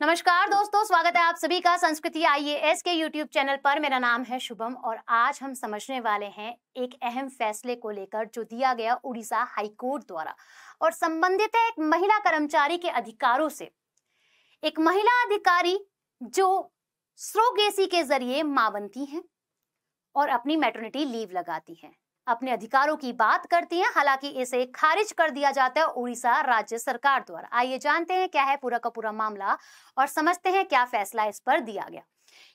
नमस्कार दोस्तों, स्वागत है आप सभी का संस्कृति आईएएस के यूट्यूब चैनल पर। मेरा नाम है शुभम और आज हम समझने वाले हैं एक अहम फैसले को लेकर जो दिया गया उड़ीसा हाईकोर्ट द्वारा और संबंधित है एक महिला कर्मचारी के अधिकारों से। एक महिला अधिकारी जो सरोगेसी के जरिए मां बनती हैं और अपनी मैटरनिटी लीव लगाती हैं, अपने अधिकारों की बात करती हैं। हालांकि इसे खारिज कर दिया जाता है उड़ीसा राज्य सरकार द्वारा। आइए जानते हैं क्या है पूरा का पूरा मामला और समझते हैं क्या फैसला इस पर दिया गया।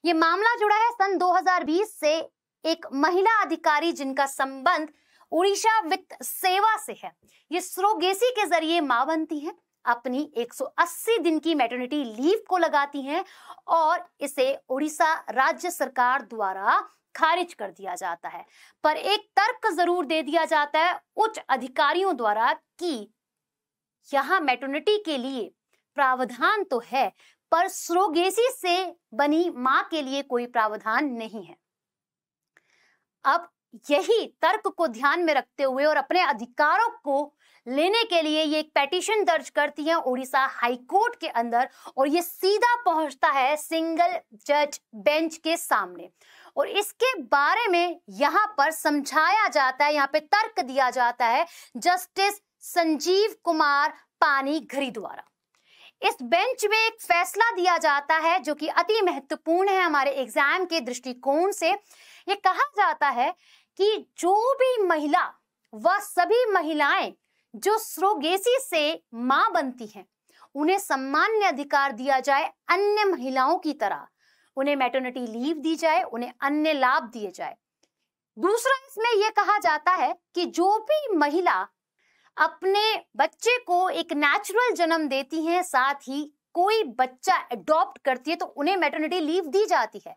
ये मामला जुड़ा है सन 2020 से एक महिला अधिकारी जिनका संबंध उड़ीसा वित्त सेवा से है। ये सरोगेसी के जरिए मां बनती है, अपनी 180 दिन की मैटरनिटी लीव को लगाती हैं और इसे उड़ीसा राज्य सरकार द्वारा खारिज कर दिया जाता है। पर एक तर्क जरूर दे दिया जाता है उच्च अधिकारियों द्वारा कि यहां मैटरनिटी के लिए प्रावधान तो है, पर सरोगेसी से बनी मां के लिए कोई प्रावधान नहीं है। अब यही तर्क को ध्यान में रखते हुए और अपने अधिकारों को लेने के लिए ये एक पेटिशन दर्ज करती है उड़ीसा हाईकोर्ट के अंदर और ये सीधा पहुंचता है सिंगल जज बेंच के सामने और इसके बारे में यहाँ पर समझाया जाता है, यहाँ पे तर्क दिया जाता है जस्टिस संजीव कुमार पानीघरी द्वारा। इस बेंच में एक फैसला दिया जाता है जो कि अति महत्वपूर्ण है हमारे एग्जाम के दृष्टिकोण से। ये कहा जाता है कि जो भी महिला व सभी महिलाएं जो सरोगेसी से मां बनती हैं उन्हें सामान्य अधिकार दिया जाए, अन्य महिलाओं की तरह उन्हें मैटरनिटी लीव दी जाए, उन्हें अन्य लाभ दिए जाए। दूसरा, इसमें यह कहा जाता है कि जो भी महिला अपने बच्चे को एक नेचुरल जन्म देती है, साथ ही कोई बच्चा अडॉप्ट करती है तो उन्हें मैटरनिटी लीव दी जाती है।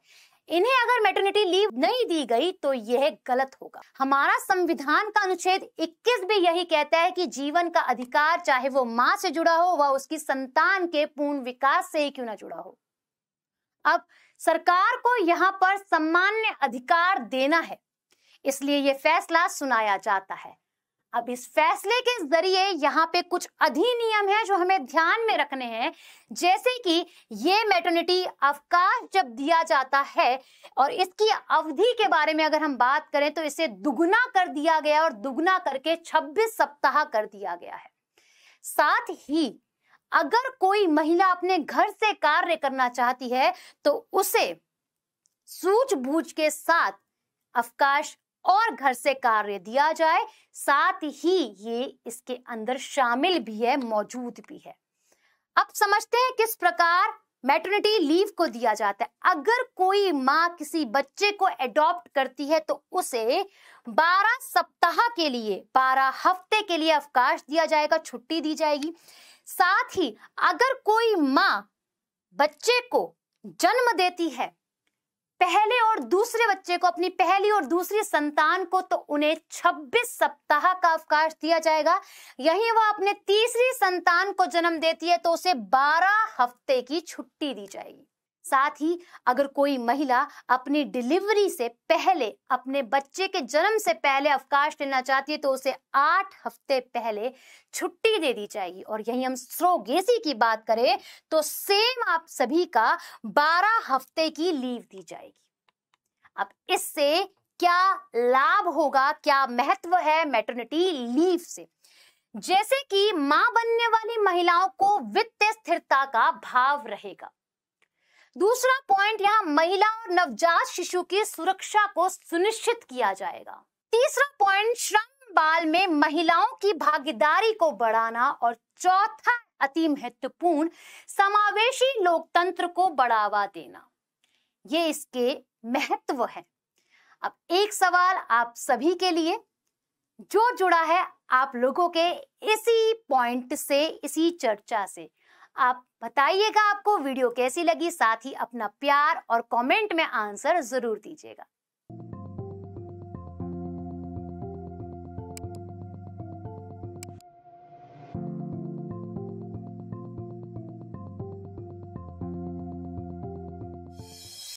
इन्हें अगर मैटरनिटी लीव नहीं दी गई तो यह गलत होगा। हमारा संविधान का अनुच्छेद 21 भी यही कहता है कि जीवन का अधिकार चाहे वो मां से जुड़ा हो व उसकी संतान के पूर्ण विकास से ही क्यों ना जुड़ा हो। अब सरकार को यहाँ पर सामान्य अधिकार देना है, इसलिए यह फैसला सुनाया जाता है। अब इस फैसले के जरिए यहाँ पे कुछ अधिनियम है जो हमें ध्यान में रखने हैं, जैसे कि ये मैटरनिटी अवकाश जब दिया जाता है और इसकी अवधि के बारे में अगर हम बात करें तो इसे दुगुना कर दिया गया और दुगुना करके 26 सप्ताह कर दिया गया है। साथ ही अगर कोई महिला अपने घर से कार्य करना चाहती है तो उसे सूझबूझ के साथ अवकाश और घर से कार्य दिया जाए, साथ ही ये इसके अंदर शामिल भी है, मौजूद भी है। अब समझते हैं किस प्रकार मैटरनिटी लीव को दिया जाता है। अगर कोई मां किसी बच्चे को एडॉप्ट करती है तो उसे 12 सप्ताह के लिए, 12 हफ्ते के लिए अवकाश दिया जाएगा, छुट्टी दी जाएगी। साथ ही अगर कोई मां बच्चे को जन्म देती है, पहले और दूसरे बच्चे को, अपनी पहली और दूसरी संतान को, तो उन्हें 26 सप्ताह का अवकाश दिया जाएगा। यही वह अपने तीसरी संतान को जन्म देती है तो उसे 12 हफ्ते की छुट्टी दी जाएगी। साथ ही अगर कोई महिला अपनी डिलीवरी से पहले, अपने बच्चे के जन्म से पहले अवकाश लेना चाहती है तो उसे 8 हफ्ते पहले छुट्टी दे दी जाएगी। और यही हम सरोगेसी की बात करें तो सेम आप सभी का 12 हफ्ते की लीव दी जाएगी। अब इससे क्या लाभ होगा, क्या महत्व है मैटरनिटी लीव से? जैसे कि मां बनने वाली महिलाओं को वित्तीय स्थिरता का भाव रहेगा। दूसरा पॉइंट, यहाँ महिला और नवजात शिशु की सुरक्षा को सुनिश्चित किया जाएगा। तीसरा पॉइंट, श्रम बाल में महिलाओं की भागीदारी को बढ़ाना। और चौथा, अति महत्वपूर्ण, समावेशी लोकतंत्र को बढ़ावा देना। ये इसके महत्व है। अब एक सवाल आप सभी के लिए जो जुड़ा है आप लोगों के इसी पॉइंट से, इसी चर्चा से, आप बताइएगा आपको वीडियो कैसी लगी। साथ ही अपना प्यार और कमेंट में आंसर जरूर दीजिएगा।